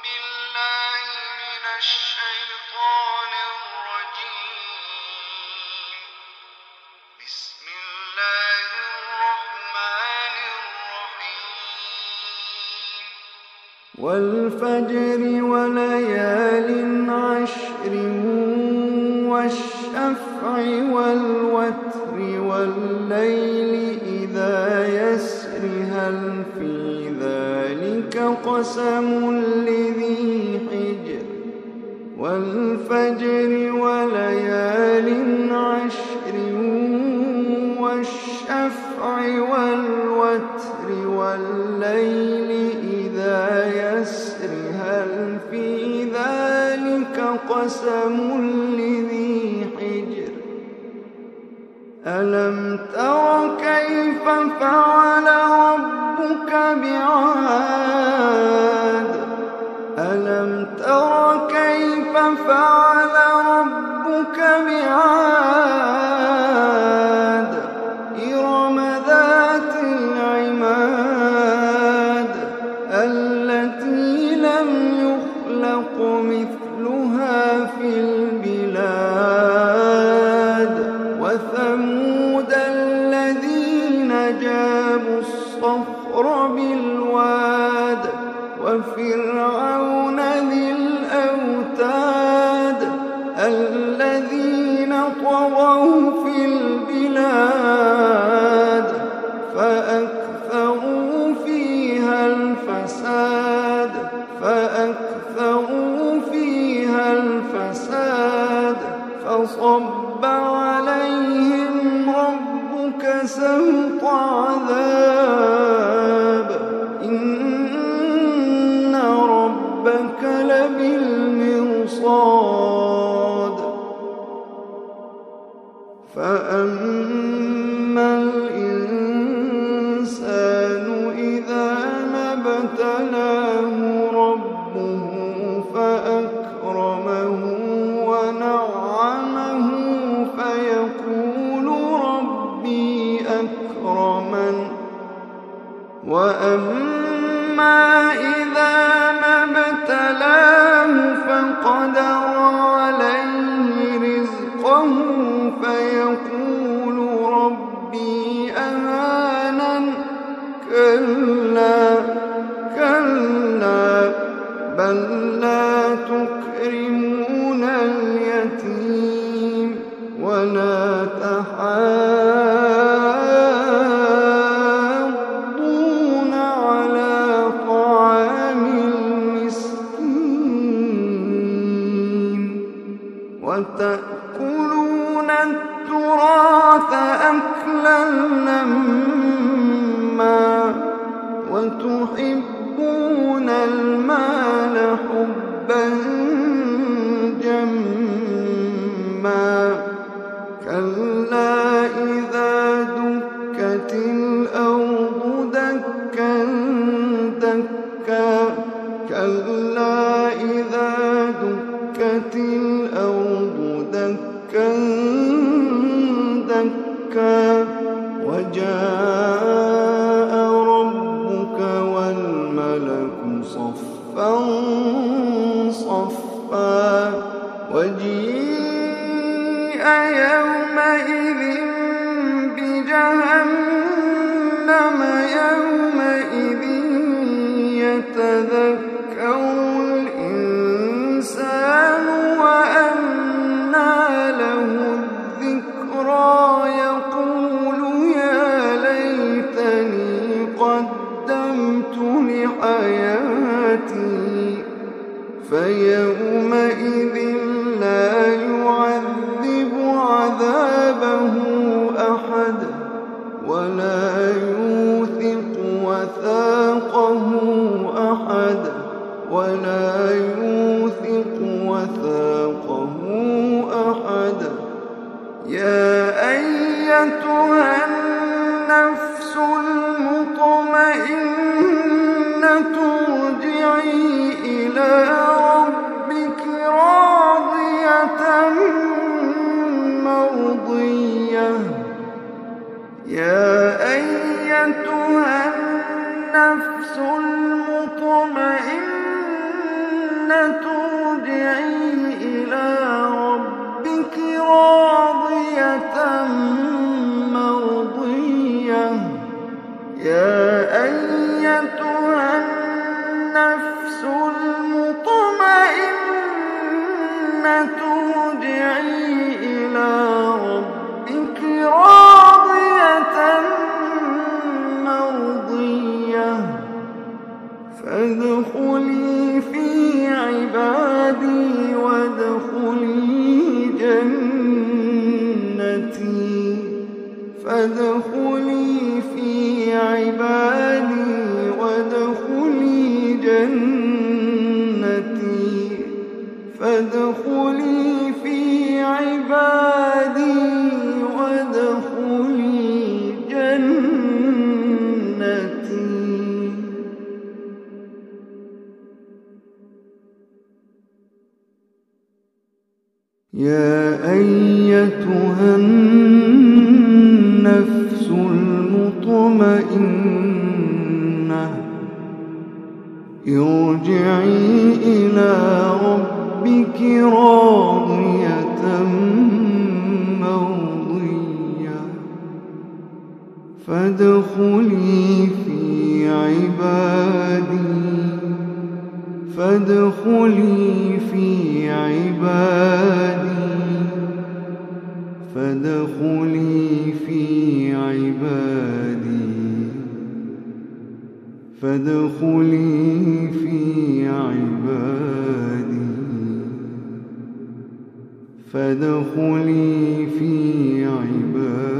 بالله من الشيطان الرجيم. بسم الله الرحمن الرحيم. والفجر وليال عشر والشفع والوتر والليل إذا يسر هل في ذلك قسم لذي حجر والفجر وليال عشر والشفع والوتر والليل إذا يسر هل في ذلك قسم لذي حجر ألم تر كيف فعل ربك بعاد ألم تر كيف فعل ربك بعاد إرم ذات العماد التي لم يخلق مثلها في البلاد وثمود الذين جابوا الصخر بالواد وفرعون ذي الأوتاد الذين طغوا في البلاد فأكثروا فيها الفساد فصب عليهم ربك سوط عذاب إن ربك لبالمرصاد فأما الإنسان إذا ما ابتلاه ربه فأكرمه ونعمه فيقول ربي أكرمن وأما إذا ما ابتلاه فقدر عليه رزقه فيقول ربي أهانن كلا بل لا تكرمون اليتيم ولا تحاضون على طعام المسكين وتأكلون التراث أكلا لما وتحبون المال حبا جما كلا إذا دكت الأرض دكا دكا كلا إذا دكت الأرض دكا دكا وجاء ربك والملك صفا صفا وجيء يومئذ بجهنم يومئذ يتذكر الإنسان وأنى له الذكرى يقول يا ليتني قدمت لحياتي فيومئذ لا يعذب عذابه أحد ولا يوثق وثاقه أحد يا أيتها النفس المطمئنة ارجعي إلى ربك راضية مرضية يا أيتها النفس المطمئنة فادخلي في عبادي وادخلي جنتي فادخلي في عبادي وادخلي جنتي فادخلي في عبادي وادخلي جنتي. يا أيتها النفس المطمئنة ارجعي إلى ربك راضية مرضية فادخلي في عبادي فادخلي في عبادي فادخلي في عبادي فادخلي في عبادي فادخلي في عبادي